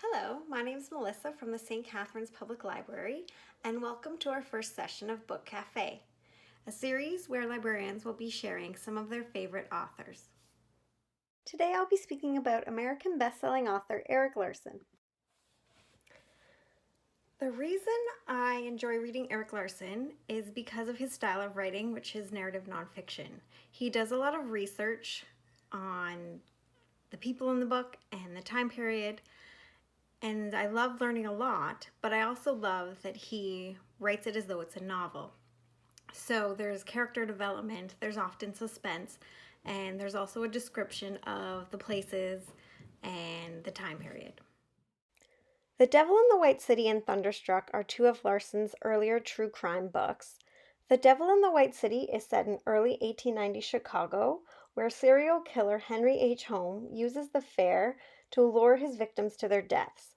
Hello, my name is Melissa from the St. Catharines Public Library, and welcome to our first session of Book Cafe, a series where librarians will be sharing some of their favorite authors. Today I'll be speaking about American best-selling author Eric Larson. The reason I enjoy reading Eric Larson is because of his style of writing, which is narrative nonfiction. He does a lot of research on the people in the book and the time period, and I love learning a lot, but I also love that he writes it as though it's a novel. So there's character development, there's often suspense, and there's also a description of the places and the time period. The Devil in the White City and Thunderstruck are two of Larson's earlier true crime books. The Devil in the White City is set in early 1890 Chicago, where serial killer Henry H. Holmes uses the fair to lure his victims to their deaths.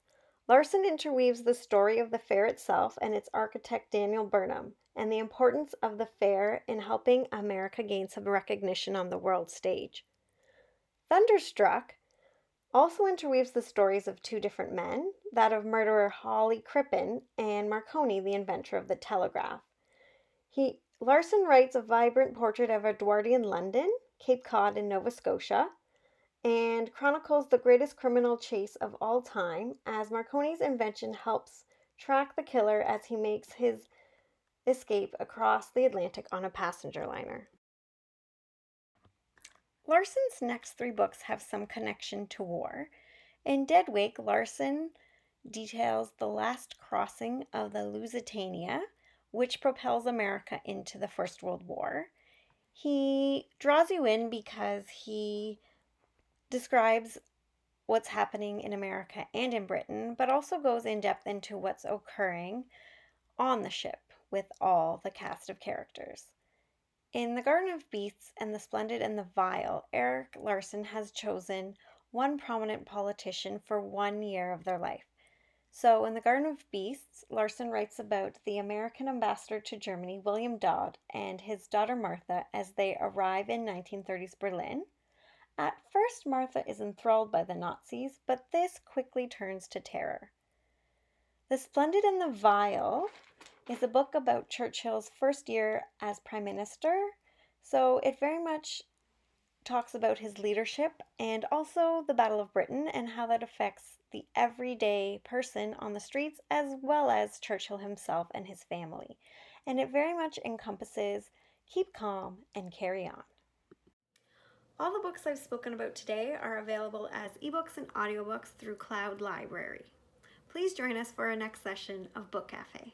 Larson interweaves the story of the fair itself and its architect Daniel Burnham, and the importance of the fair in helping America gain some recognition on the world stage. Thunderstruck also interweaves the stories of two different men, that of murderer Hawley Crippen and Marconi, the inventor of the telegraph. Larson writes a vibrant portrait of Edwardian London, Cape Cod, and Nova Scotia, and chronicles the greatest criminal chase of all time as Marconi's invention helps track the killer as he makes his escape across the Atlantic on a passenger liner. Larson's next three books have some connection to war. In Deadwake, Larson details the last crossing of the Lusitania, which propels America into the First World War. He draws you in because he describes what's happening in America and in Britain, but also goes in depth into what's occurring on the ship with all the cast of characters. In The Garden of Beasts and The Splendid and the Vile, Eric Larson has chosen one prominent politician for 1 year of their life. So in The Garden of Beasts, Larson writes about the American ambassador to Germany, William Dodd, and his daughter Martha as they arrive in 1930s Berlin. At first, Martha is enthralled by the Nazis, but this quickly turns to terror. The Splendid and the Vile is a book about Churchill's first year as Prime Minister, so it very much talks about his leadership and also the Battle of Britain and how that affects the everyday person on the streets as well as Churchill himself and his family. And it very much encompasses keep calm and carry on. All the books I've spoken about today are available as ebooks and audiobooks through Cloud Library. Please join us for our next session of Book Cafe.